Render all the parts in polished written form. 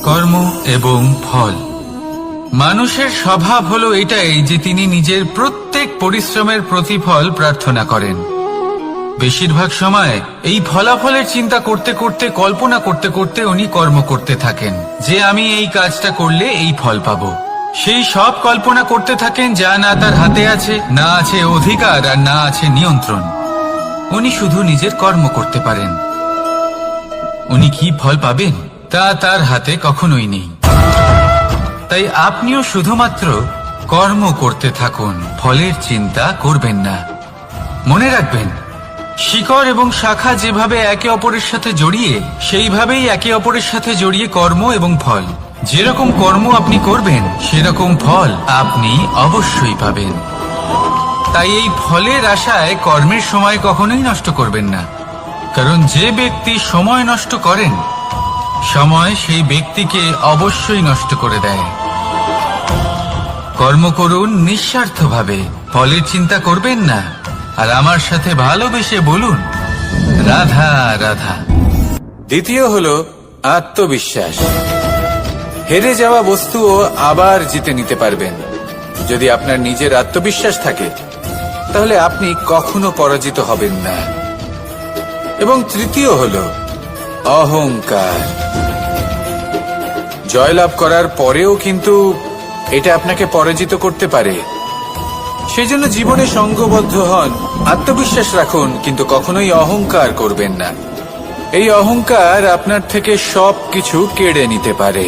কর্ম এবং ফল। মানুষের স্বভাব হলো এটাই যে তিনি নিজের প্রত্যেক পরিশ্রমের প্রতিফল প্রার্থনা করেন। বেশিরভাগ সময় এই ফলাফলের চিন্তা করতে করতে, কল্পনা করতে করতে উনি কর্ম করতে থাকেন যে আমি এই কাজটা করলে এই ফল পাবো। সেই সব কল্পনা করতে থাকেন যা না তার হাতে আছে, না আছে অধিকার, আর না আছে নিয়ন্ত্রণ। উনি শুধু নিজের কর্ম করতে পারেন। উনি কি ফল পাবেন তা তার হাতে কখনোই নেই। তাই আপনিও শুধুমাত্র কর্ম করতে থাকুন, ফলের চিন্তা করবেন না। মনে রাখবেন, শিকড় এবং শাখা যেভাবে একে অপরের সাথে জড়িয়ে, সেইভাবেই একে অপরের সাথে জড়িয়ে কর্ম এবং ফল। যেরকম কর্ম আপনি করবেন সেরকম ফল আপনি অবশ্যই পাবেন। তাই এই ফলের আশায় কর্মের সময় কখনোই নষ্ট করবেন না, কারণ যে ব্যক্তি সময় নষ্ট করেন, সময় সেই ব্যক্তিকে অবশ্যই নষ্ট করে দেয়। কর্ম করুন নিঃস্বার্থভাবে, ফলের চিন্তা করবেন না, আর আমার সাথে ভালোবেসে বলুন রাধা রাধা। দ্বিতীয় হলো আত্মবিশ্বাস। হেরে যাওয়া বস্তুও আবার জিতে নিতে পারবেন। যদি আপনার নিজের আত্মবিশ্বাস থাকে, তাহলে আপনি কখনো পরাজিত হবেন না। এবং তৃতীয় হলো অহংকার। জয়লাভ করার পরেও কিন্তু এটা আপনাকে পরাজিত করতে পারে। সেজন্য জীবনে সংঘবদ্ধ হন, আত্মবিশ্বাস রাখুন, কিন্তু কখনোই অহংকার করবেন না। এই অহংকার আপনার থেকে সবকিছু কেড়ে নিতে পারে।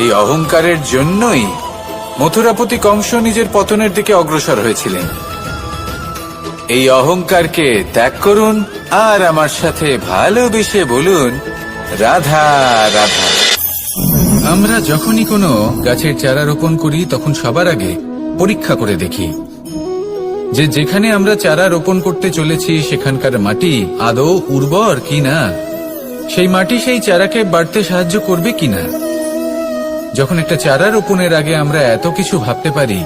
এই অহংকারের জন্যই মথুরাপতি কংস নিজের পতনের দিকে অগ্রসর হয়েছিলেন। এই অহংকারকে ত্যাগ করুন আর আমার সাথে ভালোবেসে বলুন রাধা রাধা। আমরা যখনই কোনো গাছের চারা রোপণ করি, তখন সবার আগে পরীক্ষা করে দেখি যে যেখানে আমরা চারা রোপণ করতে চলেছি সেখানকার মাটি আদৌ উর্বর কিনা, সেই মাটি সেই চারাকে বাড়তে সাহায্য করবে কিনা। যখন একটা চারা রোপণের আগে আমরা এত কিছু ভাবতে পারি,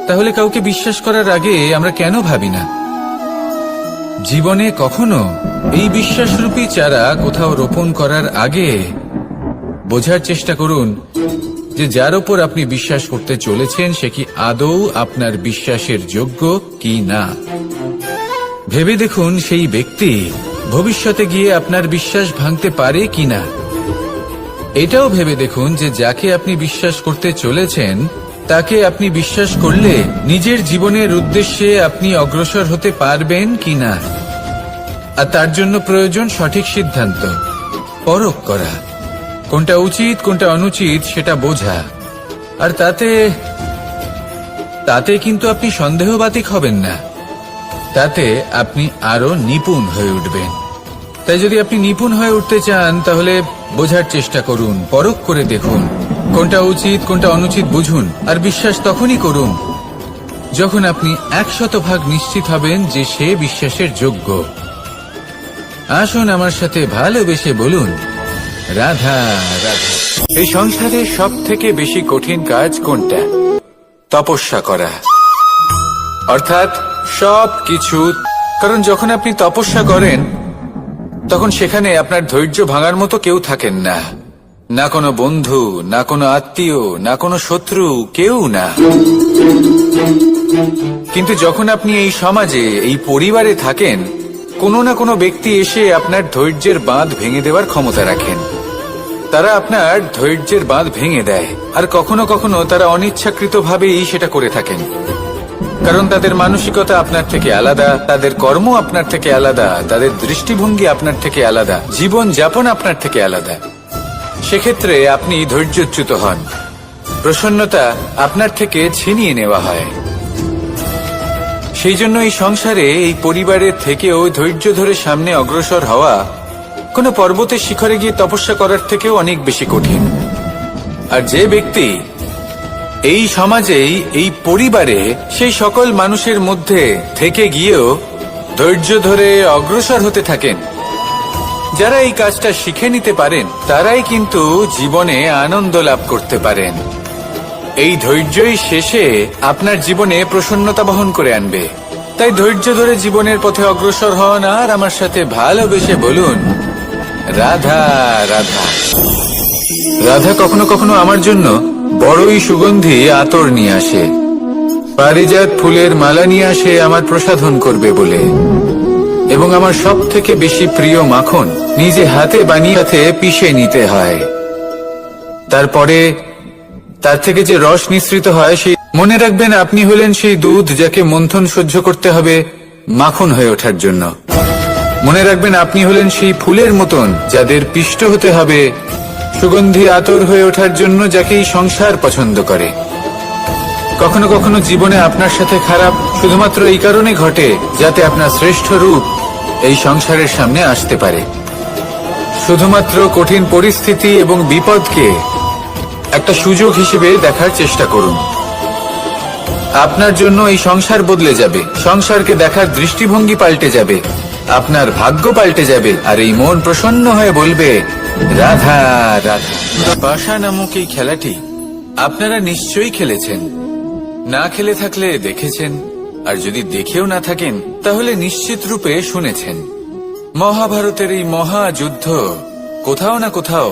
তাহলে কাউকে বিশ্বাস করার আগে আমরা কেন ভাবি না? জীবনে কখনো এই বিশ্বাসরূপী চারা কোথাও রোপণ করার আগে বোঝার চেষ্টা করুন যে যার ওপর আপনি বিশ্বাস করতে চলেছেন সে কি আদৌ আপনার বিশ্বাসের যোগ্য কি না। ভেবে দেখুন সেই ব্যক্তি ভবিষ্যতে গিয়ে আপনার বিশ্বাস ভাঙতে পারে কিনা। এটাও ভেবে দেখুন যে যাকে আপনি বিশ্বাস করতে চলেছেন তাকে আপনি বিশ্বাস করলে নিজের জীবনের উদ্দেশ্যে আপনি অগ্রসর হতে পারবেন কিনা। আর তার জন্য প্রয়োজন সঠিক সিদ্ধান্ত, পরখ করা, কোনটা উচিত কোনটা অনুচিত সেটা বোঝা। আর তাতে কিন্তু আপনি সন্দেহবাতিক হবেন না, তাতে আপনি আরো নিপুণ হয়ে উঠবেন। তাই যদি আপনি নিপুণ হয়ে উঠতে চান, তাহলে বোঝার চেষ্টা করুন, পরখ করে দেখুন, কোনটা উচিত কোনটা অনুচিত বুঝুন। আর বিশ্বাস তখনই করুন যখন আপনি 100% নিশ্চিত হবেন যে সে বিশ্বাসের যোগ্য। আসুন আমার সাথে ভালোবেসে বলুন রাধা রাধা। এই সংসারে সব থেকে বেশি কঠিন কাজ কোনটা? তপস্যা করা, অর্থাৎ সব কিছু। কারণ যখন আপনি তপস্যা করেন তখন সেখানে আপনার ধৈর্য ভাঙার মতো কেউ থাকেন না, না কোনো বন্ধু, না কোনো আত্মীয়, না কোনো শত্রু, কেউ না। কিন্তু যখন আপনি এই সমাজে, এই পরিবারে থাকেন, কোনো না কোনো ব্যক্তি এসে আপনার ধৈর্যের বাঁধ ভেঙে দেওয়ার ক্ষমতা রাখেন। তারা আপনার ধৈর্যের বাঁধ ভেঙে দেয়, আর কখনো কখনো তারা অনিচ্ছাকৃতভাবেই সেটা করে থাকেন। কারণ তাদের মানসিকতা আপনার থেকে আলাদা, তাদের কর্ম আপনার থেকে আলাদা, তাদের দৃষ্টিভঙ্গি আপনার থেকে আলাদা, জীবন যাপন আপনার থেকে আলাদা। সেক্ষেত্রে আপনি ধৈর্যচ্যুত হন, প্রসন্নতা আপনার থেকে ছিনিয়ে নেওয়া হয়। সেই জন্য এই সংসারে, এই পরিবারের থেকেও ধৈর্য ধরে সামনে অগ্রসর হওয়া কোনো পর্বতের শিখরে গিয়ে তপস্যা করার থেকেও অনেক বেশি কঠিন। আর যে ব্যক্তি এই সমাজেই, এই পরিবারে, সেই সকল মানুষের মধ্যে থেকে গিয়েও ধৈর্য ধরে অগ্রসর হতে থাকেন, যারা এই কাজটা শিখে নিতে পারেন, তারাই কিন্তু জীবনে আনন্দ লাভ করতে পারেন। এই ধৈর্যই শেষে আপনার জীবনে প্রসন্নতা বহন করে আনবে। তাই ধৈর্য ধরে জীবনের পথে অগ্রসর হন আর আমার সাথে ভালোবেসে বলুন রাধা রাধা। রাধা কখনো কখনো আমার জন্য বড়ই সুগন্ধি আতর নিয়ে আসে, পারিজাত ফুলের মালা নিয়ে আসে আমার প্রসাধন করবে বলে, এবং আমার সব থেকে বেশি প্রিয় মাখন নিজে হাতে বানিয়ে পিষে নিতে হয়। তারপরে তার থেকে যে রস নিঃসৃত হয় সেই মনে রাখবেন, আপনি হলেন সেই দুধ যাকে মন্থন সহ্য করতে হবে মাখন হয়ে ওঠার জন্য। মনে রাখবেন, আপনি হলেন সেই ফুলের মতন যাদের পিষ্ট হতে হবে সুগন্ধি আতর হয়ে ওঠার জন্য, যাকে এই সংসার পছন্দ করে। কখনো কখনো জীবনে আপনার সাথে খারাপ শুধুমাত্র এই কারণে ঘটে যাতে আপনার শ্রেষ্ঠ রূপ এই সংসারের সামনে আসতে পারে। শুধুমাত্র কঠিন পরিস্থিতি এবং বিপদকে একটা সুযোগ হিসেবে দেখার চেষ্টা করুন। আপনার জন্য এই সংসার বদলে যাবে, সংসারকে দেখার দৃষ্টিভঙ্গি পাল্টে যাবে, আপনার ভাগ্য পাল্টে যাবে, আর এই মন প্রসন্ন হয়ে বলবে রাধা রাধা। পাশা নামক এই খেলাটি আপনারা নিশ্চয়ই খেলেছেন, না খেলে থাকলে দেখেছেন, আর যদি দেখেও না থাকেন তাহলে নিশ্চিত রূপে শুনেছেন। মহাভারতের এই মহাযুদ্ধ কোথাও না কোথাও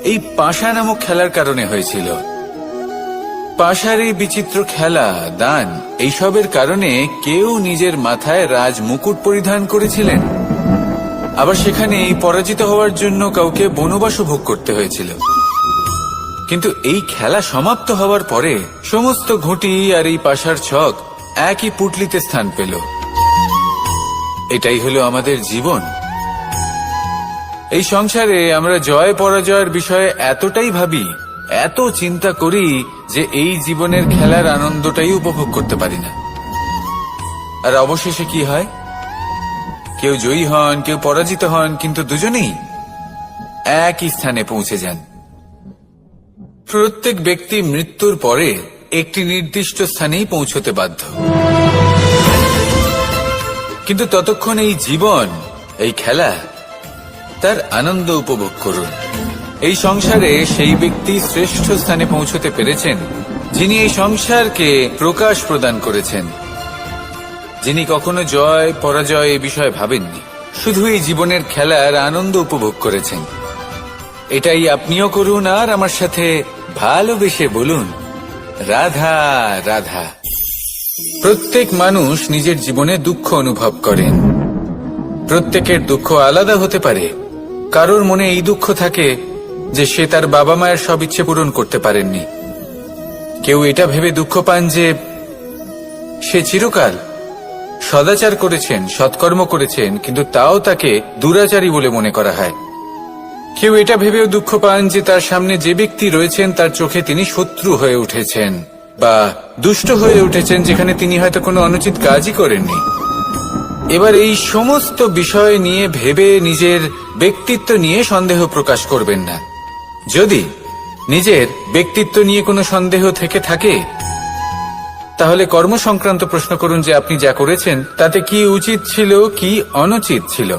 এই পাশা নামক খেলার কারণে হয়েছিল। পাশার এই বিচিত্র খেলা, দান, এইসবের কারণে কেউ নিজের মাথায় রাজ মুকুট পরিধান করেছিলেন, আবার সেখানে এই পরাজিত হওয়ার জন্য কাউকে বনবাসও ভোগ করতে হয়েছিল। কিন্তু এই খেলা সমাপ্ত হওয়ার পরে সমস্ত ঘুঁটি আর এই পাশার ছক একই পুটলিতে স্থান পেল। এটাই হলো আমাদের জীবন। এই সংসারে আমরা জয় পরাজয়ের বিষয়ে এতটাই ভাবি, এত চিন্তা করি যে এই জীবনের খেলার আনন্দটাই উপভোগ করতে পারি না। আর অবশেষে কি হয়? কেউ জয়ী হন, কেউ পরাজিত হন, কিন্তু দুজনেই একই স্থানে পৌঁছে যান। প্রত্যেক ব্যক্তি মৃত্যুর পরে একটি নির্দিষ্ট স্থানেই পৌঁছতে বাধ্য, কিন্তু ততক্ষণ এই জীবন, এই খেলা, তার আনন্দ উপভোগ করুন। এই সংসারে সেই ব্যক্তি শ্রেষ্ঠ স্থানে পৌঁছতে পেরেছেন যিনি এই সংসারকে প্রকাশ প্রদান করেছেন, যিনি কখনো জয় পরাজয় এই বিষয়ে ভাবেননি, শুধু এই জীবনের খেলার আনন্দ উপভোগ করেছেন। এটাই আপনিও করুন, আর আমার সাথে ভালোবেসে বলুন রাধা রাধা। প্রত্যেক মানুষ নিজের জীবনে দুঃখ অনুভব করেন। প্রত্যেকের দুঃখ আলাদা হতে পারে। কারোর মনে এই দুঃখ থাকে যে সে তার বাবা মায়ের সব ইচ্ছে পূরণ করতে পারেননি। কেউ এটা ভেবে দুঃখ পান যে সে চিরকাল সদাচার করেছেন, সৎকর্ম করেছেন, কিন্তু তাও তাকে দুরাচারী বলে মনে করা হয়। কেউ এটা ভেবেও দুঃখ পান যে তার সামনে যে ব্যক্তি রয়েছেন তার চোখে তিনি শত্রু হয়ে উঠেছেন বা দুষ্ট হয়ে উঠেছেন, যেখানে তিনি হয়তো কোনো অনুচিত কাজই করেননি। এবার এই সমস্ত বিষয় নিয়ে ভেবে নিজের ব্যক্তিত্ব নিয়ে সন্দেহ প্রকাশ করবেন না। যদি নিজের ব্যক্তিত্ব নিয়ে কোনো সন্দেহ থেকে থাকে তাহলে কর্ম সংক্রান্ত প্রশ্ন করুন যে আপনি যা করেছেন তাতে কি উচিত ছিল, কি অনুচিত ছিল।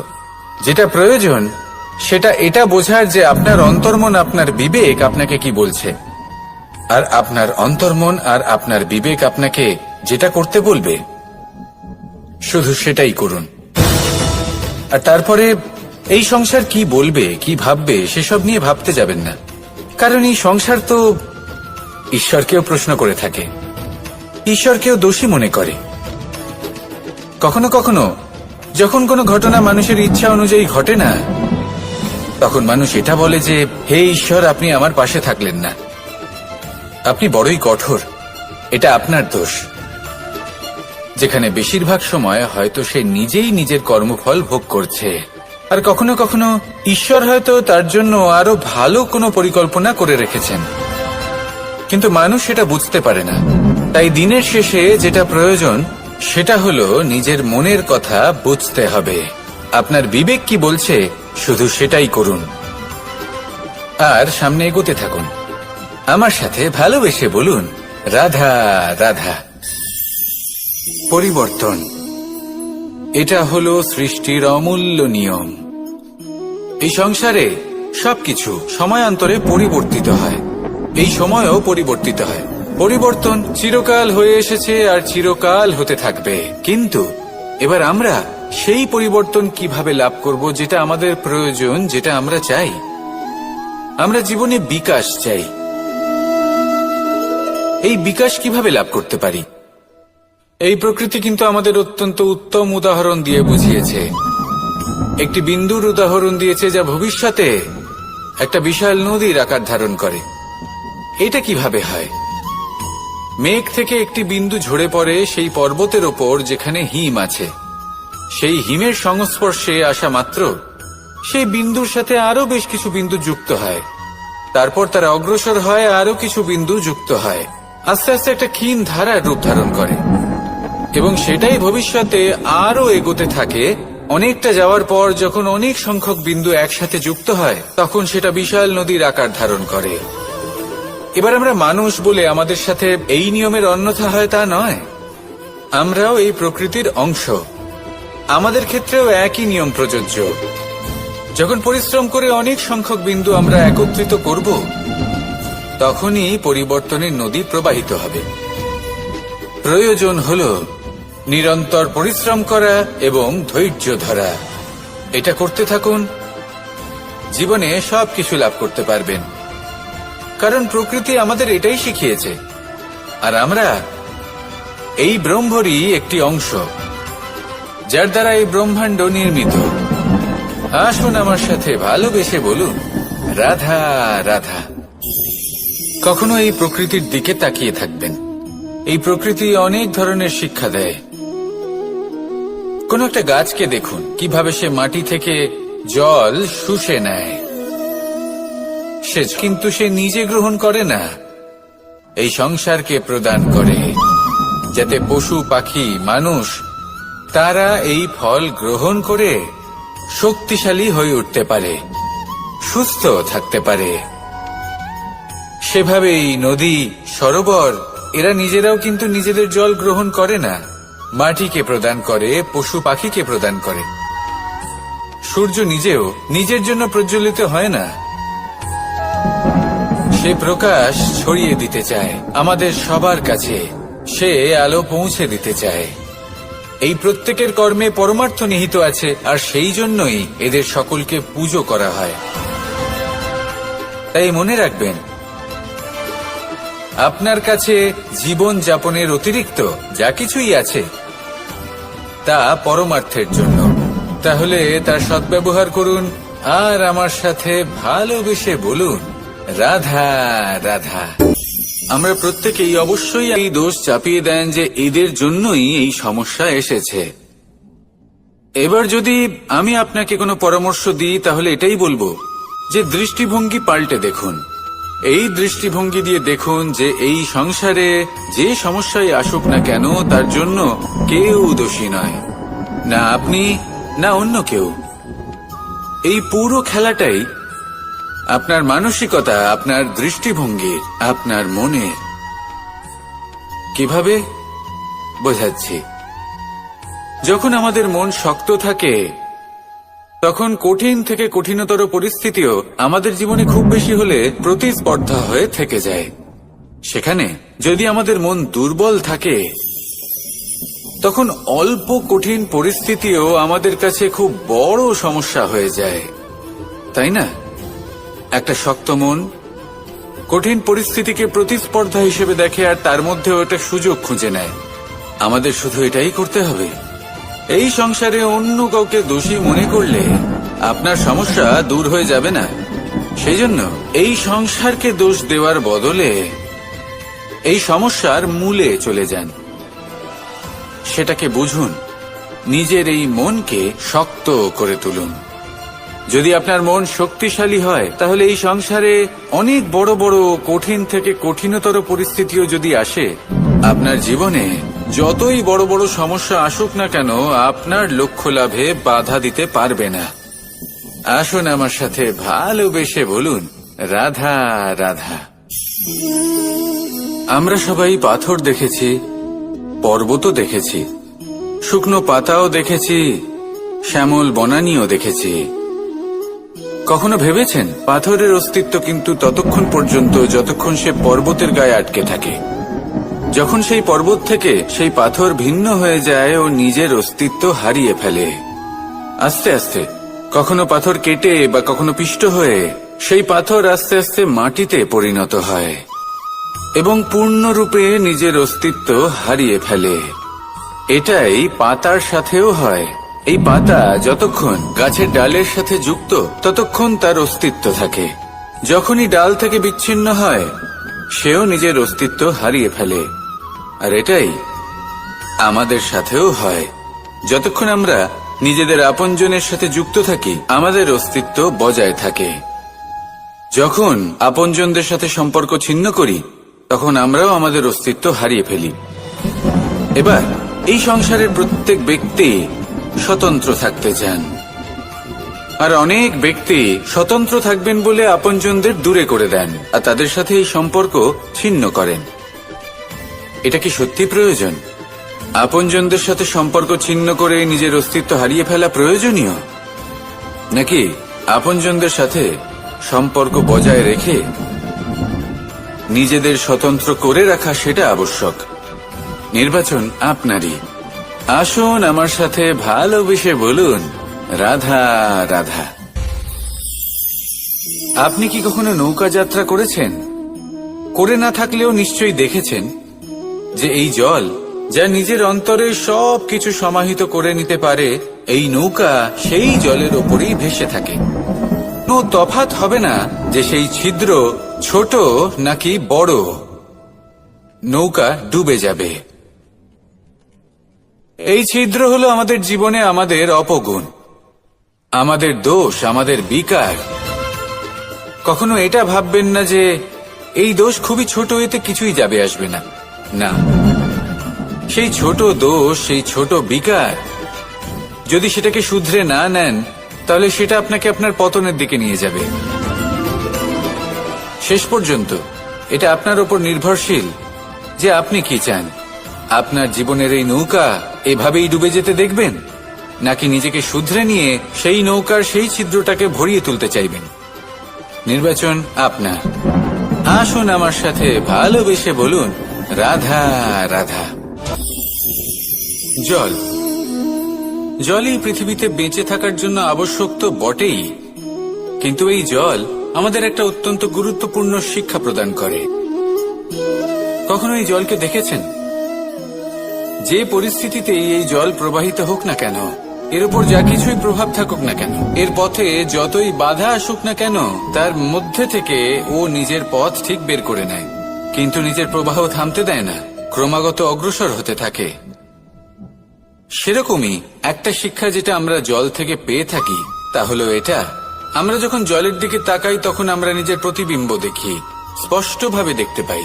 যেটা প্রয়োজন সেটা এটা বোঝার যে আপনার অন্তর্মন, আপনার বিবেক আপনাকে কি বলছে, আর আপনার অন্তর্মন আর আপনার বিবেক আপনাকে যেটা করতে বলবে শুধু সেটাই করুন। আর তারপরে এই সংসার কি বলবে, কি ভাববে সেসব নিয়ে ভাবতে যাবেন না, কারণ এই সংসার তো ঈশ্বরকেও প্রশ্ন করে থাকে, ঈশ্বরকেও দোষী মনে করে। কখনো কখনো যখন কোনো ঘটনা মানুষের ইচ্ছা অনুযায়ী ঘটে না, তখন মানুষ এটা বলে যে হে ঈশ্বর, আপনি আমার পাশে থাকলেন না, আপনি বড়ই কঠোর, এটা আপনার দোষ। যেখানে বেশিরভাগ সময় হয়তো সে নিজেই নিজের কর্মফল ভোগ করছে, আর কখনো কখনো ঈশ্বর হয়তো তার জন্য আরো ভালো কোনো পরিকল্পনা করে রেখেছেন, কিন্তু মানুষ সেটা বুঝতে পারে না। তাই দিনের শেষে যেটা প্রয়োজন সেটা হলো নিজের মনের কথা বুঝতে হবে। আপনার বিবেক কি বলছে শুধু সেটাই করুন, আর সামনে এগোতে থাকুন। আমার সাথে ভালোবেসে বলুন রাধা রাধা। পরিবর্তন, এটা হলো সৃষ্টির অমূল্য নিয়ম। এই সংসারে সবকিছু সময়ান্তরে পরিবর্তিত হয়, এই সময়ও পরিবর্তিত হয়। পরিবর্তন চিরকাল হয়ে এসেছে আর চিরকাল হতে থাকবে, কিন্তু এবার আমরা সেই পরিবর্তন কিভাবে লাভ করব যেটা আমাদের প্রয়োজন, যেটা আমরা চাই। আমরা জীবনে বিকাশ চাই। এই বিকাশ কিভাবে লাভ করতে পারি? এই প্রকৃতি কিন্তু আমাদের অত্যন্ত উত্তম উদাহরণ দিয়ে বুঝিয়েছে। একটি বিন্দুর উদাহরণ দিয়েছে যা ভবিষ্যতে একটা বিশাল নদীর আকার ধারণ করে। এটা কিভাবে হয়? মেঘ থেকে একটি বিন্দু ঝরে পড়ে সেই পর্বতের ওপর যেখানে হিম আছে। সেই হিমের সংস্পর্শে আসা মাত্র সেই বিন্দুর সাথে আরো বেশ কিছু বিন্দু যুক্ত হয়। তারপর তারা অগ্রসর হয়, আরো কিছু বিন্দু যুক্ত হয়, আস্তে আস্তে একটা ক্ষীণ ধারার রূপ ধারণ করে এবং সেটাই ভবিষ্যতে আরো এগোতে থাকে। অনেকটা যাওয়ার পর যখন অনেক সংখ্যক বিন্দু একসাথে যুক্ত হয় তখন সেটা বিশাল নদীর আকার ধারণ করে। এবার আমরা মানুষ বলে আমাদের সাথে এই নিয়মের অন্যথা হয় তা নয়। আমরাও এই প্রকৃতির অংশ। আমাদের ক্ষেত্রেও একই নিয়ম প্রযোজ্য। যখন পরিশ্রম করে অনেক সংখ্যক বিন্দু আমরা একত্রিত করব তখনই পরিবর্তনের নদী প্রবাহিত হবে। প্রয়োজন হলো নিরন্তর পরিশ্রম করা এবং ধৈর্য ধরা। এটা করতে থাকুন, জীবনে সবকিছু লাভ করতে পারবেন। কারণ প্রকৃতি আমাদের এটাই শিখিয়েছে, আর আমরা এই ব্রহ্মরই একটি অংশ, যার দ্বারা এই ব্রহ্মাণ্ড নির্মিত। আসুন আমার সাথে ভালোবেসে বলুন, রাধা রাধা। কখনো এই প্রকৃতির দিকে তাকিয়ে থাকবেন। এই প্রকৃতি অনেক ধরনের শিক্ষা দেয়। কোন একটা গাছকে দেখুন কিভাবে সে মাটি থেকে জল শুষে নেয়। কিন্তু সে নিজে গ্রহণ করে না, এই সংসারকে প্রদান করে, যাতে পশু পাখি মানুষ তারা এই ফল গ্রহণ করে শক্তিশালী হয়ে উঠতে পারে, সুস্থ থাকতে পারে। সেভাবেই নদী, সরোবর এরা নিজেরাও কিন্তু নিজেদের জল গ্রহণ করে না, মাটিকে প্রদান করে, পশু পাখিকে প্রদান করে। সূর্য নিজেও নিজের জন্য প্রজ্বলিত হয় না, সে প্রকাশ ছড়িয়ে দিতে চায় আমাদের সবার কাছে, সে আলো পৌঁছে দিতে চায়। এই প্রত্যেকের কর্মে পরমার্থ নিহিত আছে, আর সেই জন্যই এদের সকলকে পুজো করা হয়। তাই মনে রাখবেন, আপনার কাছে জীবন যাপনের অতিরিক্ত যা কিছুই আছে তা পরমার্থের জন্য। তাহলে তার সদ্ব্যবহার করুন আর আমার সাথে ভালোবেসে বলুন, রাধা রাধা। আমরা প্রত্যেকেই অবশ্যই এই দোষ চাপিয়ে দেন যে এদের জন্যই এই সমস্যা এসেছে। এবার যদি আমি আপনাকে কোনো পরামর্শ দিই তাহলে এটাই বলবো যে দৃষ্টিভঙ্গি পাল্টে দেখুন। এই দৃষ্টিভঙ্গি দিয়ে দেখুন যে এই সংসারে যে সমস্যায় আসুক না কেন তার জন্য কেউ দোষী নয়, না আপনি না অন্য কেউ। এই পুরো খেলাটাই আপনার মানসিকতা, আপনার দৃষ্টিভঙ্গি, আপনার মনের। কিভাবে বোঝাচ্ছি? যখন আমাদের মন শক্ত থাকে তখন কঠিন থেকে কঠিনতর পরিস্থিতিও আমাদের জীবনে খুব বেশি হলে প্রতিস্পর্ধা হয়ে থেকে যায়। সেখানে যদি আমাদের মন দুর্বল থাকে তখন অল্প কঠিন পরিস্থিতিও আমাদের কাছে খুব বড় সমস্যা হয়ে যায়, তাই না? একটা শক্ত মন কঠিন পরিস্থিতিকে প্রতিস্পর্ধা হিসেবে দেখে আর তার মধ্যে ওটা সুযোগ খুঁজে নেয়। আমাদের শুধু এটাই করতে হবে। এই সংসারে অন্য কাউকে দোষী মনে করলে আপনার সমস্যা দূর হয়ে যাবে না। সেই জন্য এই সংসারকে দোষ দেওয়ার বদলে এই সমস্যার মূলে চলে যান, সেটাকে বুঝুন, নিজের এই মনকে শক্ত করে তুলুন। যদি আপনার মন শক্তিশালী হয় তাহলে এই সংসারে অনেক বড় বড় কঠিন থেকে কঠিনতর পরিস্থিতিও যদি আসে, আপনার জীবনে যতই বড় বড় সমস্যা আসুক না কেন আপনার লক্ষ্য লাভে বাধা দিতে পারবে না। আসুন আমার সাথে ভালোবেসে বলুন, রাধা রাধা। আমরা সবাই পাথর দেখেছি, পর্বতও দেখেছি, শুকনো পাতাও দেখেছি, শ্যামল বনানীও দেখেছি। কখনো ভেবেছেন পাথরের অস্তিত্ব কিন্তু ততক্ষণ পর্যন্ত যতক্ষণ সে পর্বতের গায়ে আটকে থাকে। যখন সেই পর্বত থেকে সেই পাথর ভিন্ন হয়ে যায় ও নিজের অস্তিত্ব হারিয়ে ফেলে। আস্তে আস্তে কখনো পাথর কেটে বা কখনো পিষ্ট হয়ে সেই পাথর আস্তে আস্তে মাটিতে পরিণত হয় এবং পূর্ণরূপে নিজের অস্তিত্ব হারিয়ে ফেলে। এটাই পাতার সাথেও হয়। এই পাতা যতক্ষণ গাছের ডালের সাথে যুক্ত ততক্ষণ তার অস্তিত্ব থাকে। যখনই ডাল থেকে বিচ্ছিন্ন হয় সেও নিজের অস্তিত্ব হারিয়ে ফেলে। আর এটাই আমাদের সাথেও হয়। যতক্ষণ আমরা নিজেদের আপনজনের সাথে যুক্ত থাকি আমাদের অস্তিত্ব বজায় থাকে। যখন আপনজনদের সাথে সম্পর্ক ছিন্ন করি তখন আমরাও আমাদের অস্তিত্ব হারিয়ে ফেলি। এবার এই সংসারের প্রত্যেক ব্যক্তি স্বতন্ত্র থাকতে চান, আর অনেক ব্যক্তি স্বতন্ত্র থাকবেন বলে আপনজনদের দূরে করে দেন আর তাদের সাথে এই সম্পর্ক ছিন্ন করেন। এটা কি সত্যি প্রয়োজন? আপনজনদের সাথে সম্পর্ক ছিন্ন করে নিজের অস্তিত্ব হারিয়ে ফেলা প্রয়োজনীয়, নাকি আপনজনদের সাথে সম্পর্ক বজায় রেখে নিজেদের স্বতন্ত্র করে রাখা সেটা আবশ্যক? নির্বাচন আপনারই। আসুন আমার সাথে ভালোবেসে বলুন, রাধা রাধা। আপনি কি কখনো নৌকা যাত্রা করেছেন? করে না থাকলেও নিশ্চয়ই দেখেছেন যে এই জল যা নিজের অন্তরে সব কিছু সমাহিত করে নিতে পারে, এই নৌকা সেই জলের ওপরেই ভেসে থাকে। কোনো তফাৎ হবে না যে সেই ছিদ্র ছোট নাকি বড়, নৌকা ডুবে যাবে। এই ছিদ্র হলো আমাদের জীবনে আমাদের অপগুণ, আমাদের দোষ, আমাদের বিকার। কখনো এটা ভাববেন না যে এই দোষ খুবই ছোট, এতে কিছুই যাবে আসবে না। না, সেই ছোট দোষ, সেই ছোট বিকার যদি সেটাকে শুধরে না নেন তাহলে সেটা আপনাকে আপনার পতনের দিকে নিয়ে যাবে। শেষ পর্যন্ত এটা আপনার উপর নির্ভরশীল যে আপনি কি চান। আপনার জীবনের এই নৌকা এভাবেই ডুবে যেতে দেখবেন, নাকি নিজেকে শুধরে নিয়ে সেই নৌকার সেই ছিদ্রটাকে ভরিয়ে তুলতে চাইবেন? নির্বাচন আপনার। আসুন আমার সাথে ভালোবেসে বলুন, রাধা রাধা। জল, জলই পৃথিবীতে বেঁচে থাকার জন্য আবশ্যক তো বটেই, কিন্তু এই জল আমাদের একটা অত্যন্ত গুরুত্বপূর্ণ শিক্ষা প্রদান করে। কখনো এই জলকে দেখেছেন? যে পরিস্থিতিতে এই জল প্রবাহিত হোক না কেন, এর উপর যা কিছুই প্রভাব থাকুক না কেন, এর পথে যতই বাধা আসুক না কেন, তার মধ্যে থেকে ও নিজের পথ ঠিক বের করে নেয়, কিন্তু নিজের প্রবাহ থামতে দেয় না, ক্রমাগত অগ্রসর হতে থাকে। সেরকমই একটা শিক্ষা যেটা আমরা জল থেকে পেয়ে থাকি তা হলো এটা, আমরা যখন জলের দিকে তাকাই তখন আমরা নিজের প্রতিবিম্ব দেখি, স্পষ্টভাবে দেখতে পাই,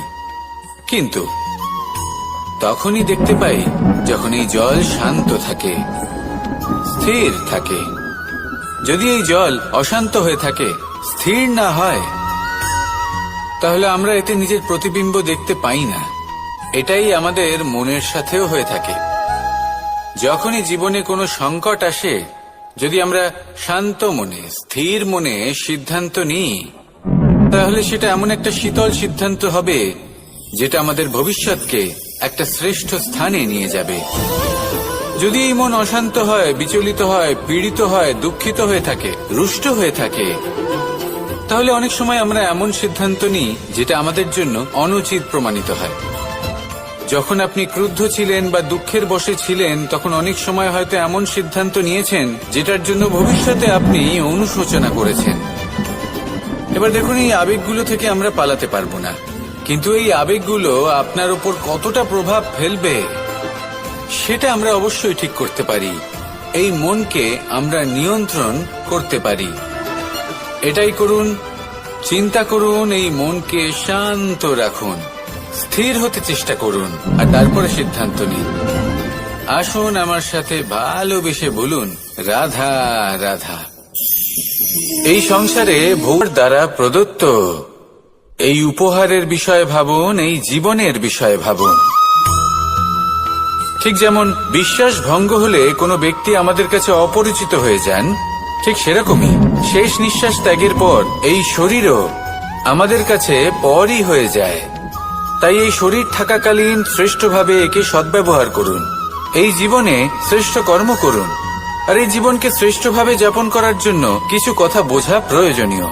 কিন্তু তখনই দেখতে পাই যখন এই জল শান্ত থাকে, স্থির থাকে। যদি এই জল অশান্ত হয়ে থাকে, স্থির না হয়, তাহলে আমরা এতে নিজের প্রতিবিম্ব দেখতে পাই না। এটাই আমাদের মনের সাথেও হয়ে থাকে। যখনই জীবনে কোনো সংকট আসে, যদি আমরা শান্ত মনে, স্থির মনে সিদ্ধান্ত নিই, তাহলে সেটা এমন একটা শীতল সিদ্ধান্ত হবে যেটা আমাদের ভবিষ্যৎকে একটা শ্রেষ্ঠ স্থানে নিয়ে যাবে। যদি এই মন অশান্ত হয়, বিচলিত হয়, পীড়িত হয়, দুঃখিত হয়ে থাকে, রুষ্ট হয়ে থাকে, তাহলে অনেক সময় আমরা এমন সিদ্ধান্ত নিই যেটা আমাদের জন্য অনুচিত প্রমাণিত হয়। যখন আপনি ক্রুদ্ধ ছিলেন বা দুঃখের বশে ছিলেন, তখন অনেক সময় হয়তো এমন সিদ্ধান্ত নিয়েছেন যেটার জন্য ভবিষ্যতে আপনি অনুশোচনা করেছেন। এবার দেখুন, এই আবেগগুলো থেকে আমরা পালাতে পারবো না, কিন্তু এই আবেগগুলো আপনার উপর কতটা প্রভাব ফেলবে সেটা আমরা অবশ্যই ঠিক করতে পারি। এই মনকে আমরা নিয়ন্ত্রণ করতে পারি। এটাই করুন, চিন্তা করুন, এই মনকে শান্ত রাখুন, স্থির হতে চেষ্টা করুন, আর তারপরে সিদ্ধান্ত নিন। আসুন আমার সাথে ভালোবেসে বলুন, রাধা রাধা। এই সংসারে ভোগ দ্বারা প্রদত্ত এই উপহারের বিষয়ে ভাবুন, এই জীবনের বিষয়ে ভাবুন। ঠিক যেমন বিশ্বাস ভঙ্গ হলে কোনো ব্যক্তি আমাদের কাছে অপরিচিত হয়ে যান, ঠিক সেরকমই শেষ নিঃশ্বাস ত্যাগের পর এই শরীরও আমাদের কাছে পরই হয়ে যায়। তাই এই শরীর থাকাকালীন শ্রেষ্ঠভাবে একে সদ্ব্যবহার করুন, এই জীবনে শ্রেষ্ঠ কর্ম করুন, আর এই জীবনকে শ্রেষ্ঠভাবে যাপন করার জন্য কিছু কথা বোঝা প্রয়োজনীয়।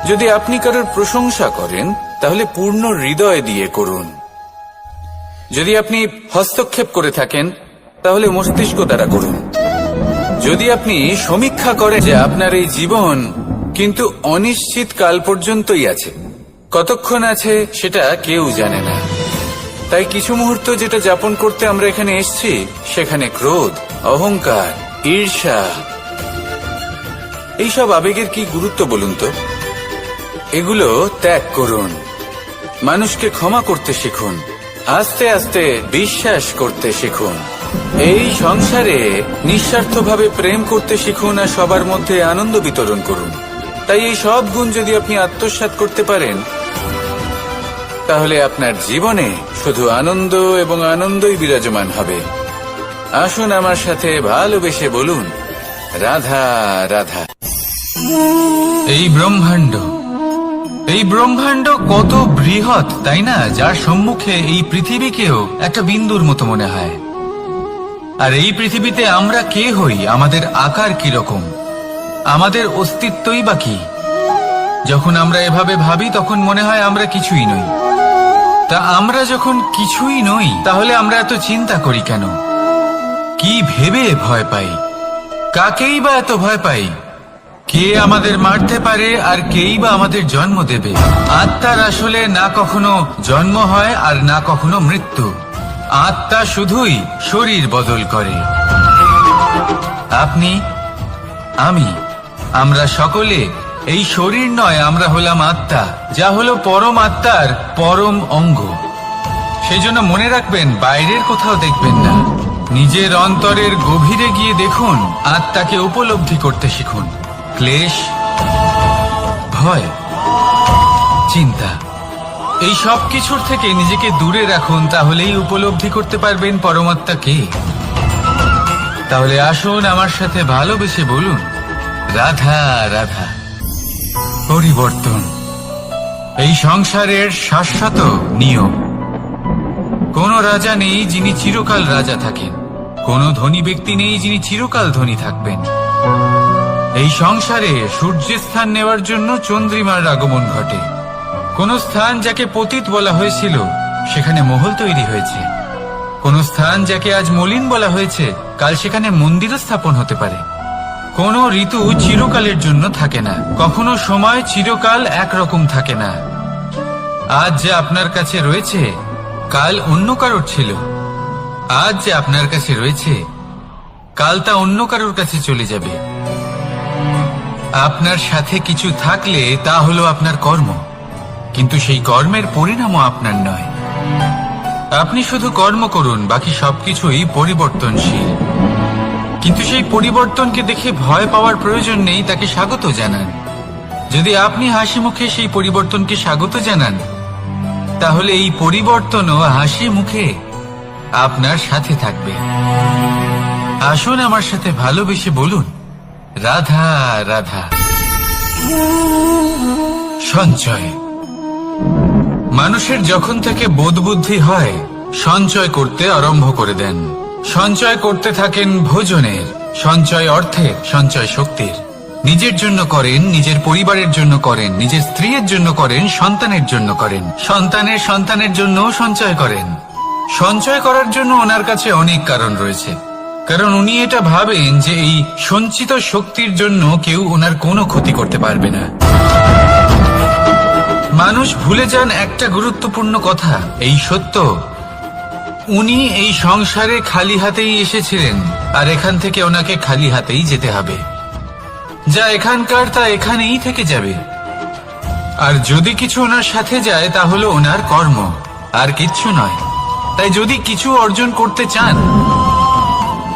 যদি আপনি কারোর প্রশংসা করেন তাহলে পূর্ণ হৃদয় দিয়ে করুন। যদি আপনি হস্তক্ষেপ করে থাকেন তাহলে মস্তিষ্ক দ্বারা করুন। যদি আপনি সমীক্ষা করেন যে আপনার এই জীবন কিন্তু অনিশ্চিত কাল পর্যন্তই আছে, কতক্ষণ আছে সেটা কেউ জানে না, তাই কিছু মুহূর্ত যেটা যাপন করতে আমরা এখানে এসেছি সেখানে ক্রোধ, অহংকার, ঈর্ষা, এইসব আবেগের কি গুরুত্ব বলুন তো? এগুলো ত্যাগ করুন। মানুষকে ক্ষমা করতে শিখুন। আস্তে আস্তে বিশ্বাস করতে শিখুন। এই সংসারে নিঃস্বার্থভাবে প্রেম করতে শিখুন আর সবার মধ্যে আনন্দ বিতরণ করুন। তাই এই সব গুণ যদি আপনি আত্মসাৎ করতে পারেন তাহলে আপনার জীবনে শুধু আনন্দ এবং আনন্দই বিরাজমান হবে। আসুন আমার সাথে ভালোবেসে বলুন, রাধা রাধা। এই ব্রহ্মাণ্ড কত বৃহৎ, তাই না? যার সম্মুখে এই পৃথিবীকেও একটা বিন্দুর মতো মনে হয়। আর এই পৃথিবীতে আমরা কে হই, আমাদের আকার কিরকম, আমাদের অস্তিত্বই বা কি? যখন আমরা এভাবে ভাবি তখন মনে হয় আমরা কিছুই নই। তা আমরা যখন কিছুই নই তাহলে আমরা এত চিন্তা করি কেন? কি ভেবে ভয় পাই? কাকেই বা এত ভয় পাই? কে আমাদের মারতে পারে আর কেই বা আমাদের জন্ম দেবে? আত্মার আসলে না কখনো জন্ম হয় আর না কখনো মৃত্যু। আত্মা শুধুই শরীর বদল করে। আপনি, আমি, আমরা সকলে এই শরীর নয়, আমরা হলাম আত্মা, যা হলো পরম আত্মার পরম অঙ্গ। সেজন্য মনে রাখবেন, বাইরের কোথাও দেখবেন না, নিজের অন্তরের গভীরে গিয়ে দেখুন, আত্মাকে উপলব্ধি করতে শিখুন। ক্লেশ, ভয়, চিন্তা, এই সব কিছুর থেকে নিজেকে দূরে রাখুন, তাহলেই উপলব্ধি করতে পারবেন পরমাত্মাকে। তাহলে আসুন আমার সাথে ভালোবেসে বলুন, রাধা রাধা। পরিবর্তন এই সংসারের শাশ্বত নিয়ম। কোন রাজা নেই যিনি চিরকাল রাজা থাকেন, কোন ধনী ব্যক্তি নেই যিনি চিরকাল ধনী থাকবেন। এই সংসারে সূর্যের স্থান নেওয়ার জন্য চন্দ্রিমার আগমন ঘটে। কোন স্থান যাকে পতিত বলা হয়েছিল সেখানে মহল তৈরি হয়েছে। কোন স্থান যাকে আজ মলিন বলা হয়েছে কাল সেখানে মন্দির স্থাপন হতে পারে। কোন ঋতু চিরকালের জন্য থাকে না, কখনো সময় চিরকাল একরকম থাকে না। আজ যে আপনার কাছে রয়েছে কাল অন্য কারোর ছিল। আজ যে আপনার কাছে রয়েছে কাল তা অন্য কারোর কাছে চলে যাবে। আপনার সাথে কিছু থাকলে তা হলো আপনার কর্ম, কিন্তু সেই কর্মের পরিণামও আপনার নয়। আপনি শুধু কর্ম করুন, বাকি সবকিছুই পরিবর্তনশীল। কিন্তু সেই পরিবর্তনকে দেখে ভয় পাওয়ার প্রয়োজন নেই, তাকে স্বাগত জানান। যদি আপনি হাসি মুখে সেই পরিবর্তনকে স্বাগত জানান তাহলে এই পরিবর্তনও হাসি মুখে আপনার সাথে থাকবে। আসুন আমার সাথে ভালোবেসে বলুন, রাধা রাধা। সঞ্চয় মানুষের যখন থেকে বোধবুদ্ধি হয় সঞ্চয় করতে আরম্ভ করে দেন। সঞ্চয় করতে থাকেন ভোজনের, সঞ্চয় অর্থের, সঞ্চয় শক্তির। নিজের জন্য করেন, নিজের পরিবারের জন্য করেন, নিজের স্ত্রীর জন্য করেন, সন্তানের জন্য করেন, সন্তানের সন্তানের জন্য সঞ্চয় করেন। সঞ্চয় করার জন্য ওনার কাছে অনেক কারণ রয়েছে, কারণ উনি এটা ভাবেন যে এই সঞ্চিত শক্তির জন্য কেউ ওনার কোনো ক্ষতি করতে পারবে না। মানুষ ভুলে যান একটা গুরুত্বপূর্ণ কথা, এই সত্য, উনি এই সংসারে খালি হাতেই এসেছিলেন আর এখান থেকে ওনাকে খালি হাতেই যেতে হবে। যা এখানকার তা এখানেই থেকে যাবে। আর যদি কিছু ওনার সাথে যায় তা হলো ওনার কর্ম, আর কিচ্ছু নয়। তাই যদি কিছু অর্জন করতে চান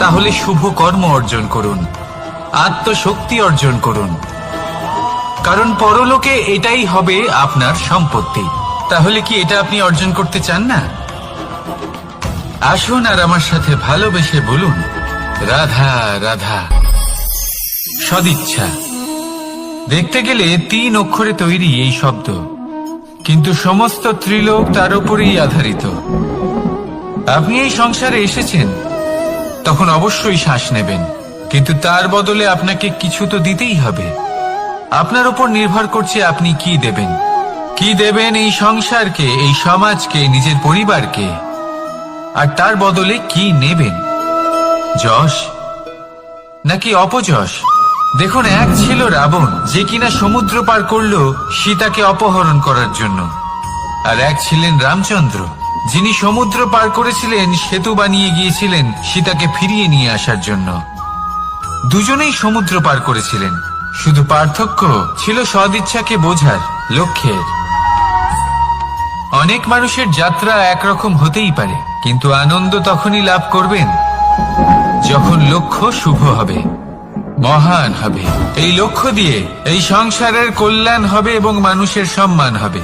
তাহলে শুভ কর্ম অর্জন করুন, আত্মশক্তি অর্জন করুন, কারণ পরলোকে এটাই হবে আপনার সম্পত্তি। তাহলে কি এটা আপনি অর্জন করতে চান না? আসুন আর আমার সাথে ভালোবেসে বলুন, রাধা রাধা। সদিচ্ছা দেখতে গেলে 3 অক্ষরে তৈরি এই শব্দ, কিন্তু সমস্ত ত্রিলোক তার উপরেই আধারিত। আপনি এই সংসারে এসেছেন তখন অবশ্যই শ্বাস নেবেন, কিন্তু তার বদলে আপনাকে কিছু তো দিতেই হবে। আপনার উপর নির্ভর করছে আপনি কি দেবেন। কি দেবেন এই সংসারকে, এই সমাজকে, নিজের পরিবারকে, আর তার বদলে কি নেবেন? যশ নাকি অপযশ? দেখুন, এক ছিল রাবণ, যে কিনা সমুদ্র পার করল সীতাকে অপহরণ করার জন্য, আর এক ছিলেন রামচন্দ্র, যিনি সমুদ্র পার করেছিলেন, সেতু বানিয়ে গিয়েছিলেন সীতাকে ফিরিয়ে নিয়ে আসার জন্য। দুজনেই সমুদ্র পার করেছিলেন, শুধু পার্থক্য ছিল সদিচ্ছাকে বোঝার, লক্ষ্যের। অনেক মানুষের যাত্রা একরকম হতেই পারে, কিন্তু আনন্দ তখনই লাভ করবেন যখন লক্ষ্য শুভ হবে, মহান হবে। এই লক্ষ্য দিয়ে এই সংসারের কল্যাণ হবে এবং মানুষের সম্মান হবে।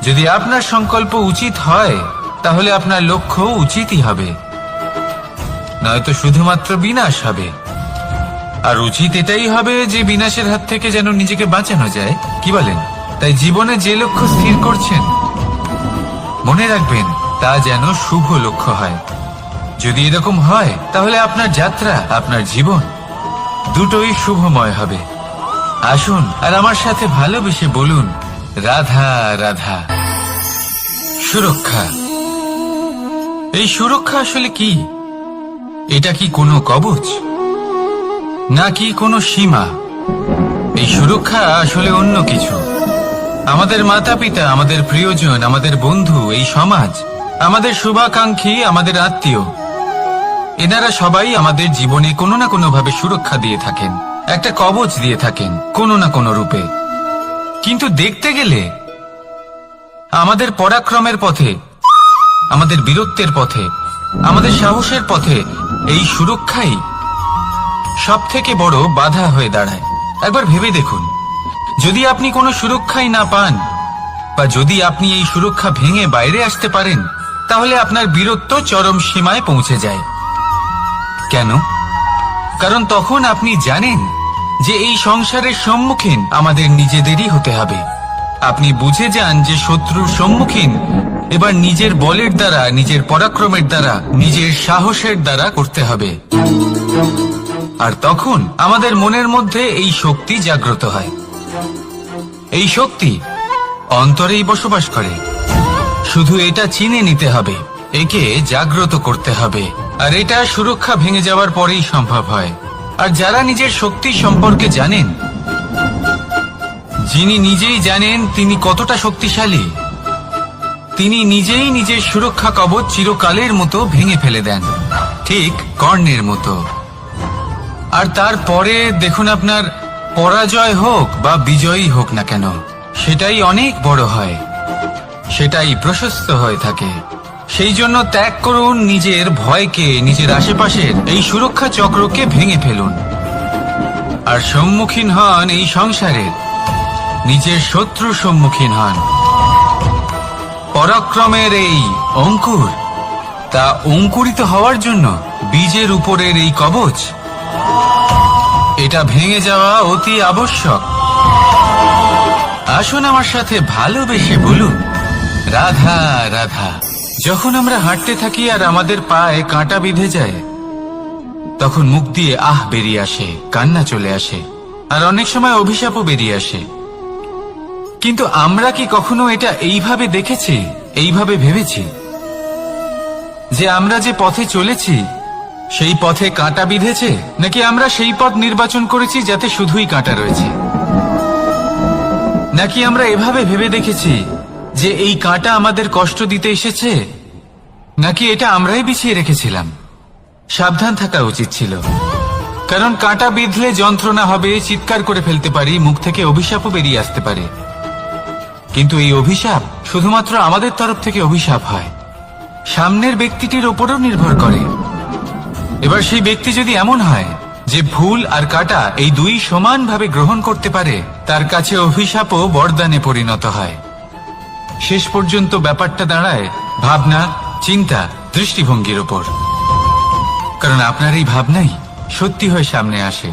যদি আপনার সংকল্প উচিত হয়, তাহলে আপনার লক্ষ্য উচিতই হবে, নয়তো শুধুমাত্র বিনাশ হবে। আর উচিত এটাই হবে যে বিনাশের হাত থেকে যেন নিজেকে বাঁচানো যায়, কি বলেন? তাই জীবনে যে লক্ষ্য স্থির করছেন, মনে রাখবেন তা যেন শুভ লক্ষ্য হয়। যদি এরকম হয়, তাহলে আপনার যাত্রা, আপনার জীবন দুটোই শুভময় হবে। আসুন আর আমার সাথে ভালোবেসে বলুন, রাধা রাধা। সুরক্ষা। এই সুরক্ষা আসলে কি? এটা কি কোনো কবচ নাকি কোনো সীমা? এই সুরক্ষা আসলে অন্য কিছু। আমাদের মাতা পিতা, আমাদের প্রিয়জন, আমাদের বন্ধু, এই সমাজ, আমাদের শুভাকাঙ্ক্ষী, আমাদের আত্মীয়, এনারা সবাই আমাদের জীবনে কোনো না কোনো ভাবে সুরক্ষা দিয়ে থাকেন, একটা কবচ দিয়ে থাকেন কোনো না কোনো রূপে। কিন্তু দেখতে গেলে আমাদের পরাক্রমের পথে, আমাদের বীরত্বের পথে, আমাদের সাহসের পথে এই সুরক্ষাই সব থেকে বড় বাধা হয়ে দাঁড়ায়। একবার ভেবে দেখুন, যদি আপনি কোনো সুরক্ষাই না পান, বা যদি আপনি এই সুরক্ষা ভেঙে বাইরে আসতে পারেন, তাহলে আপনার বীরত্ব চরম সীমায় পৌঁছে যায়। কেন? কারণ তখন আপনি জানেন যে এই সংসারের সম্মুখীন আমাদের নিজেদেরই হতে হবে। আপনি বুঝে যান যে শত্রুর সম্মুখীন এবার নিজের বলের দ্বারা, নিজের পরাক্রমের দ্বারা, নিজের সাহসের দ্বারা করতে হবে। আর তখন আমাদের মনের মধ্যে এই শক্তি জাগ্রত হয়। এই শক্তি অন্তরেই বসবাস করে। শুধু এটা চিনে নিতে হবে, একে জাগ্রত করতে হবে। আর এটা সুরক্ষা ভেঙে যাওয়ার পরেই সম্ভব হয়। আর যারা নিজের শক্তি সম্পর্কে জানেন, যিনি নিজেই জানেন তিনি কতটা শক্তিশালী, তিনি নিজেই নিজের সুরক্ষা কবচ চিরকালের মতো ভেঙে ফেলে দেন, ঠিক কর্ণের মতো। আর তারপরে দেখুন, আপনার পরাজয় হোক বা বিজয়ী হোক না কেন, সেটাই অনেক বড় হয়, সেটাই প্রশস্ত হয়ে থাকে। সেই জন্য ত্যাগ করুন নিজের ভয়কে, নিজের আশেপাশের এই সুরক্ষা চক্রকে ভেঙে ফেলুন, আর সম্মুখীন হন এই সংসারের নিজের শত্রুর সম্মুখীন হন। পরাক্রমের এই অঙ্কুর, তা অঙ্কুরিত হওয়ার জন্য বীজের উপরের এই কবচ, এটা ভেঙে যাওয়া অতি আবশ্যক। আসুন আমার সাথে ভালোবেসে বলুন, রাধা রাধা। যখন আমরা হাঁটতে থাকি আর আমাদের পায়ে কাঁটা বিঁধে যায়, তখন মুখ দিয়ে আহ বেরিয়ে আসে, কান্না চলে আসে, আর অনেক সময় অভিশাপও বেরিয়ে আসে। কিন্তু আমরা কি কখনো এটা এইভাবে দেখেছি, এইভাবে ভেবেছি যে আমরা যে পথে চলেছি সেই পথে কাঁটা বিঁধেছে, নাকি আমরা সেই পথ নির্বাচন করেছি যাতে শুধুই কাঁটা রয়েছে? নাকি আমরা এভাবে ভেবে দেখেছি যে এই কাঁটা আমাদের কষ্ট দিতে এসেছে, নাকি এটা আমরাই বিছিয়ে রেখেছিলাম? সাবধান থাকা উচিত ছিল, কারণ কাঁটা বিঁধলে যন্ত্রণা হবে, চিৎকার করে ফেলতে পারি, মুখ থেকে অভিশাপও বেরিয়ে আসতে পারে। কিন্তু এই অভিশাপ শুধুমাত্র আমাদের তরফ থেকে অভিশাপ হয়, সামনের ব্যক্তিটির ওপরও নির্ভর করে। এবার সেই ব্যক্তি যদি এমন হয় যে ভুল আর কাঁটা এই দুই সমানভাবে গ্রহণ করতে পারে, তার কাছে অভিশাপও বরদানে পরিণত হয়। শেষ পর্যন্ত ব্যাপারটা দাঁড়ায় ভাবনা, চিন্তা, দৃষ্টিভঙ্গির ওপর। কারণ আপনার এই ভাবনাই সত্যি হয়ে সামনে আসে।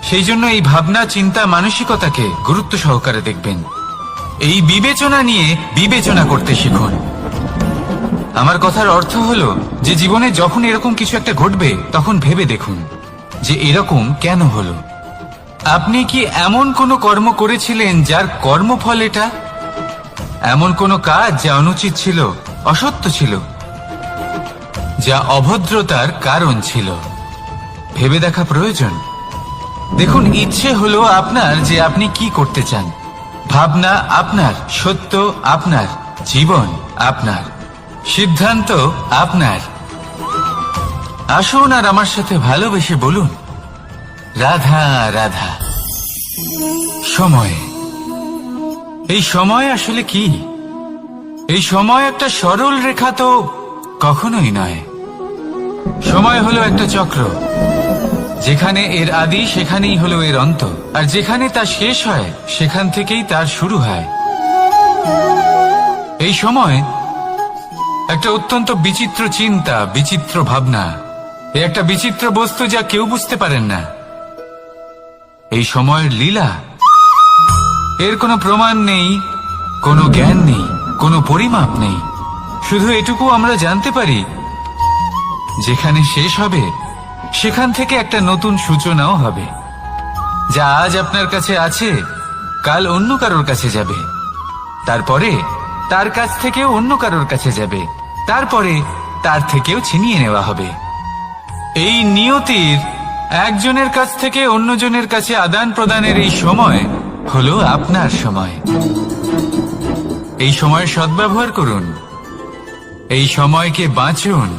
সেই জন্য এই ভাবনা, চিন্তা, মানসিকতাকে গুরুত্ব সহকারে দেখবেন। এই বিবেচনা নিয়ে বিবেচনা করতে শিখুন। আমার কথার অর্থ হলো যে জীবনে যখন এরকম কিছু একটা ঘটবে, তখন ভেবে দেখুন যে এরকম কেন হলো, আপনি কি এমন কোনো কর্ম করেছিলেন যার কর্মফল এটা? এমন কোনো কাজ যা অনুচিত ছিল, অসত্য ছিল, যা অভদ্রতার কারণ ছিল? ভেবে দেখা প্রয়োজন। দেখুন, ইচ্ছে হলো আপনার যে আপনি কি করতে চান, ভাবনা আপনার, সত্য আপনার, জীবন আপনার, সিদ্ধান্ত আপনার। আসুন আর আমার সাথে ভালোবেসে বলুন, রাধা রাধা। সময়, এই সময় আসলে কি? এই সময় একটা সরল রেখা তো কখনোই নয়। সময় হলো একটা চক্র, যেখানে এর আদি সেখানেই হলো এর অন্ত, আর যেখানে তা শেষ হয় সেখান থেকেই তার শুরু হয়। এই সময় একটা অত্যন্ত বিচিত্র চিন্তা, বিচিত্র ভাবনা, একটা বিচিত্র বস্তু যা কেউ বুঝতে পারেন না। এই সময়ের লীলা, এর কোনো প্রমাণ নেই, কোনো জ্ঞান নেই, কোনো পরিমাপ নেই। শুধু এটুকু আমরা জানতে পারি, যেখানে শেষ হবে সেখান থেকে একটা নতুন সূচনাও হবে। যা আজ আপনার কাছে আছে কাল অন্য কারোর কাছে যাবে, তারপরে তার কাছ থেকেও অন্য কারোর কাছে যাবে, তারপরে তার থেকেও ছিনিয়ে নেওয়া হবে। এই নিয়তির একজনের কাছ থেকে অন্যজনের কাছে আদান প্রদানের এই সময় হলো আপনার সময়। এই সময়ের সদ্ব্যবহার করুন, এই সময়কে বাঁচুন।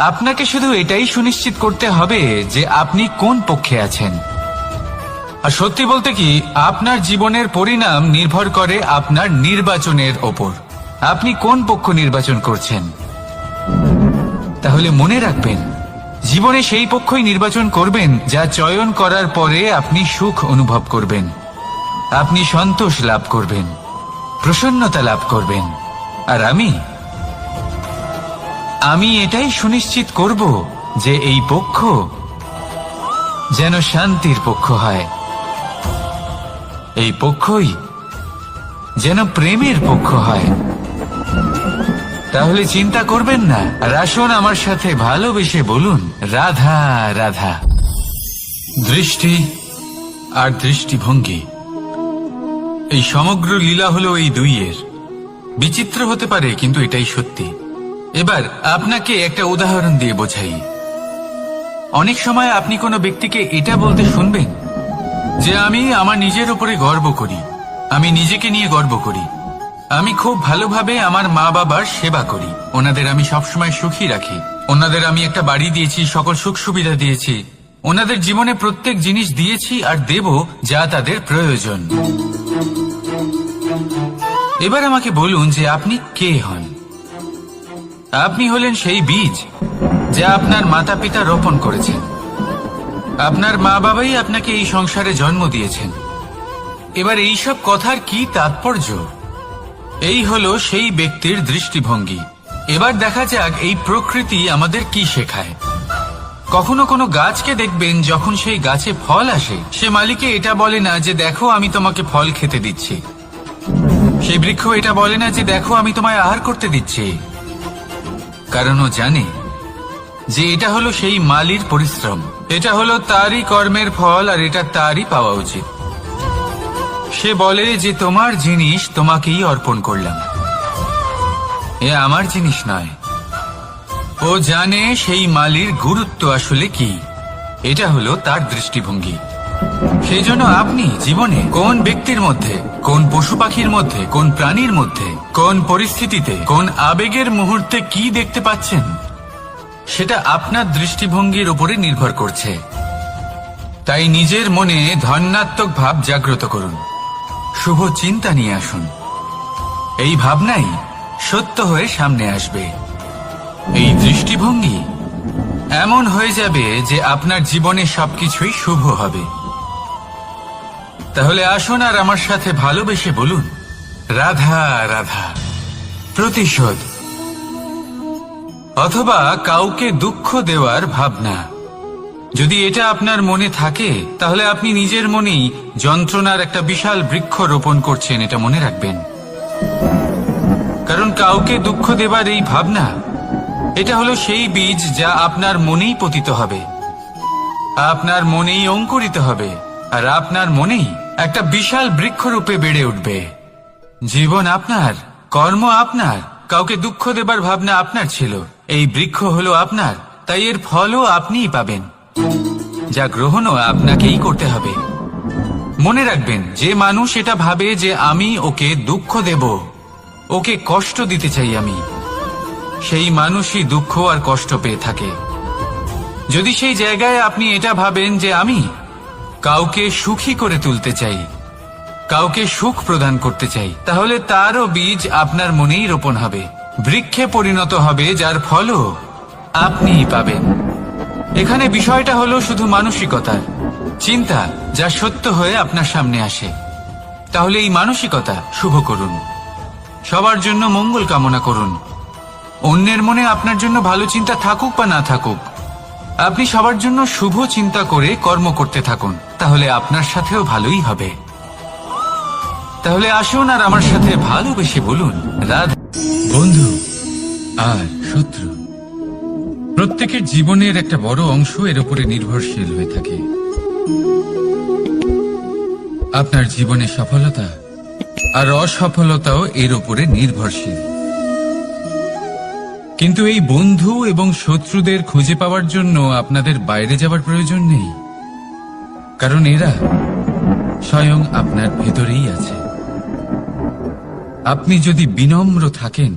আপনাকে শুধু এটাই সুনিশ্চিত করতে হবে যে আপনি কোন পক্ষে আছেন। আর সত্যি বলতে কি, আপনার জীবনের পরিণাম নির্ভর করে আপনার নির্বাচনের ওপর। আপনি কোন পক্ষ নির্বাচন করছেন? তাহলে মনে রাখবেন, জীবনে সেই পক্ষই নির্বাচন করবেন যা চয়ন করার পরে আপনি সুখ অনুভব করবেন, আপনি সন্তোষ লাভ করবেন, প্রসন্নতা লাভ করবেন। আর আমি এটাই সুনিশ্চিত করব যে এই পক্ষ যেন শান্তির পক্ষ হয়, এই পক্ষই যেন প্রেমের পক্ষ হয়। তাহলে চিন্তা করবেন না, আর আসুন আমার সাথে ভালোবেসে বলুন, রাধা রাধা। দৃষ্টি আর দৃষ্টিভঙ্গি, এই সমগ্র লীলা হলো এই দুইয়ের। বিচিত্র হতে পারে, কিন্তু এটাই সত্যি। এবার আপনাকে একটা উদাহরণ দিয়ে বোঝাই। অনেক সময় আপনি কোনো ব্যক্তিকে এটা বলতে শুনবেন যে আমি আমার নিজের উপরে গর্ব করি, আমি নিজেকে নিয়ে গর্ব করি, আমি খুব ভালোভাবে আমার মা বাবার সেবা করি, ওনাদের আমি সবসময় সুখী রাখি, ওনাদের আমি একটা বাড়ি দিয়েছি, সকল সুখ সুবিধা দিয়েছি, ওনাদের জীবনে প্রত্যেক জিনিস দিয়েছি আর দেব যা তাদের প্রয়োজন। এবার আমাকে বলুন যে আপনি কে হন? আপনি হলেন সেই বীজ যা আপনার মাতা পিতা রোপণ করেছেন। আপনার মা বাবাই আপনাকে এই সংসারে জন্ম দিয়েছেন। এবার এইসব কথার কি তাৎপর্য? এই হলো সেই ব্যক্তির দৃষ্টিভঙ্গি। এবার দেখা যাক এই প্রকৃতি আমাদের কি শেখায়। কখনো কোনো গাছকে দেখবেন, যখন সেই গাছে ফল আসে, সে মালিকে এটা বলে না যে দেখো আমি তোমাকে ফল খেতে দিচ্ছি। সেই বৃক্ষ এটা বলে না যে দেখো আমি তোমায় আহার করতে দিচ্ছি, কারণ ও জানে যে এটা হলো সেই মালির পরিশ্রম, এটা হলো তারই কর্মের ফল, আর এটা তারই পাওয়া উচিত। সে বলে যে তোমার জিনিস তোমাকেই অর্পণ করলাম, এ আমার জিনিস নয়। ও জানে সেই মালির গুরুত্ব আসলে কি, এটা হলো তার দৃষ্টিভঙ্গি। সেই জন্য আপনি জীবনে কোন ব্যক্তির মধ্যে, কোন পশু পাখির মধ্যে, কোন প্রাণীর মধ্যে, কোন পরিস্থিতিতে, কোন আবেগের মুহূর্তে কি দেখতে পাচ্ছেন, সেটা আপনার দৃষ্টিভঙ্গির উপরে নির্ভর করছে। তাই নিজের মনে ধনাত্মক ভাব জাগ্রত করুন, শুভ চিন্তা নিয়ে আসুন। এই ভাবনাই সত্য হয়ে সামনে আসবে। এই দৃষ্টিভঙ্গি এমন হয়ে যাবে যে আপনার জীবনে সবকিছুই শুভ হবে। তাহলে আসুন আর আমার সাথে ভালোবেসে বলুন, রাধা রাধা। প্রতিশোধ অথবা কাউকে দুঃখ দেওয়ার ভাবনা, যদি এটা আপনার মনে থাকে, তাহলে আপনি নিজের মনেই যন্ত্রণার একটা বিশাল বৃক্ষ রোপণ করছেন, এটা মনে রাখবেন। কারণ কাউকে দুঃখ দেবার এই ভাবনা, এটা হলো সেই বীজ যা আপনার মনেই পতিত হবে। আপনার মনেই অঙ্কুরিত হবে, আর আপনার মনেই একটা বিশাল বৃক্ষরূপে বেড়ে উঠবে। জীবন আপনার, কর্ম আপনার, কাউকে দুঃখ দেবার ভাবনা আপনার ছিল। এই বৃক্ষ হলো আপনার, তাই এর ফলও আপনিই পাবেন, যা গ্রহণও আপনাকেই করতে হবে। মনে রাখবেন, যে মানুষ এটা ভাবে যে আমি ওকে দুঃখ দেব, ওকে কষ্ট দিতে চাই আমি, সেই মানুষই দুঃখ আর কষ্ট পেয়ে থাকে। যদি সেই জায়গায় আপনি এটা ভাবেন যে আমি কাউকে সুখী করে তুলতে চাই, কাউকে সুখ প্রদান করতে চাই, তাহলে তারও বীজ আপনার মনেই রোপণ হবে, বৃক্ষে পরিণত হবে, যার ফলও আপনিই পাবেন। এখানে বিষয়টা হলো শুধু মানসিকতার চিন্তা, যা সত্য হয়ে আপনার সামনে আসে। তাহলে এই মানসিকতা শুভ করুন, সবার জন্য মঙ্গল কামনা করুন। অন্যের মনে আপনার জন্য ভালো চিন্তা থাকুক বা না থাকুক, আপনি সবার জন্য শুভ চিন্তা করে কর্ম করতে থাকুন, তাহলে আপনার সাথেও ভালোই হবে। তাহলে আসুন আর আমার সাথে ভালোবেসে বলুন রাধা। বন্ধু আর শত্রু, প্রত্যেকের জীবনের একটা বড় অংশ এর উপরে নির্ভরশীল হয়ে থাকে। আপনার জীবনে সফলতা আর অসফলতাও এর উপরে নির্ভরশীল। কিন্তু এই বন্ধু এবং শত্রুদের খুঁজে পাওয়ার জন্য আপনাদের বাইরে যাওয়ার প্রয়োজন নেই, কারণ এরা স্বয়ং আপনার ভেতরেই আছে। আপনি যদি বিনম্র থাকেন,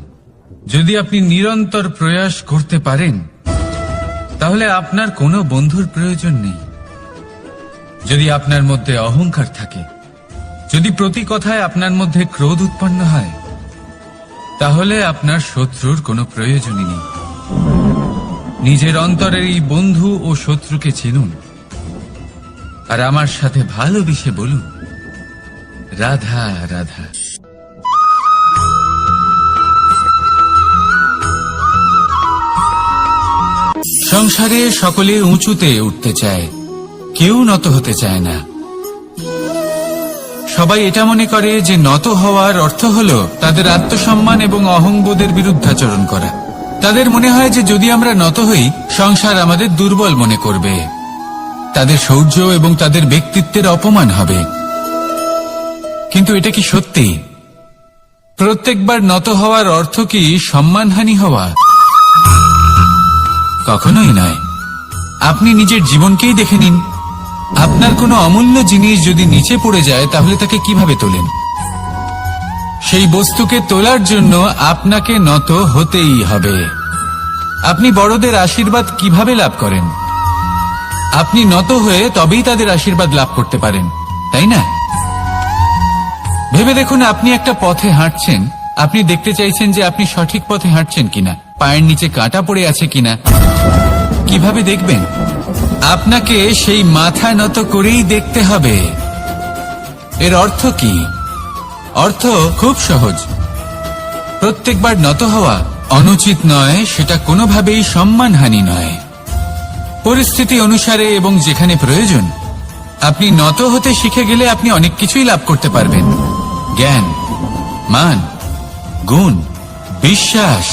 যদি আপনি নিরন্তর প্রয়াস করতে পারেন, তাহলে আপনার কোনো বন্ধুর প্রয়োজন নেই। যদি আপনার মধ্যে অহংকার থাকে, যদি প্রতি কথায় আপনার মধ্যে ক্রোধ উৎপন্ন হয়, তাহলে আপনার শত্রুর কোনো প্রয়োজনই নেই। নিজের অন্তরের এই বন্ধু ও শত্রুকে চিনুন, আর আমার সাথে ভালোবেসে বলুন রাধা রাধা। সংসারে সকলে উঁচুতে উঠতে চায়, কেউ নত হতে চায় না। সবাই এটা মনে করে যে নত হওয়ার অর্থ হলো তাদের আত্মসম্মান এবং অহংবোধের বিরুদ্ধাচরণ করা। তাদের মনে হয় যে যদি আমরা নত হই, সংসার আমাদের দুর্বল মনে করবে, তাদের শৌর্য এবং তাদের ব্যক্তিত্বের অপমান হবে। কিন্তু এটা কি সত্যি? প্রত্যেকবার নত হওয়ার অর্থ কি সম্মানহানি হওয়া? কখনোই নয়। আপনি নিজের জীবনকেই দেখে নিন, আপনার কোনো অমূল্য জিনিস যদি নিচে পড়ে যায়, তাহলে তাকে কিভাবে তোলেন? সেই বস্তুকে তোলার জন্য আপনাকে নত হতেই হবে। আপনি বড়দের আশীর্বাদ কিভাবে লাভ করেন? আপনি নত হয়ে তবেই তাদের আশীর্বাদ লাভ করতে পারেন, তাই না? ভেবে দেখুন, আপনি একটা পথে হাঁটছেন, আপনি দেখতে চাইছেন যে আপনি সঠিক পথে হাঁটছেন কিনা, পায়ের নিচে কাঁটা পড়ে আছে কিনা। কিভাবে দেখবেন? আপনাকে সেই মাথা নত করেই দেখতে হবে। এর অর্থ কি? অর্থ খুব সহজ। প্রত্যেকবার নত হওয়া অনুচিত নয়, সেটা কোনোভাবেই সম্মানহানি নয়। পরিস্থিতি অনুসারে এবং যেখানে প্রয়োজন, আপনি নত হতে শিখে গেলে আপনি অনেক কিছুই লাভ করতে পারবেন। জ্ঞান, মান, গুণ, বিশ্বাস।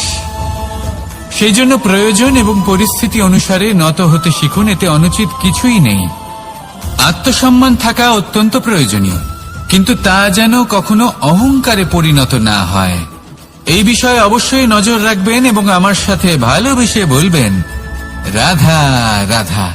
সেই জন্য প্রয়োজন এবং পরিস্থিতি অনুসারে নত হতে শিখুন, এতে অনুচিত কিছুই নেই। আত্মসম্মান থাকা অত্যন্ত প্রয়োজনীয়, কিন্তু তা যেন কখনো অহংকারে পরিণত না হয়। এই বিষয়ে অবশ্যই নজর রাখবেন এবং আমার সাথে ভালোবেসে বলবেন রাধা রাধা।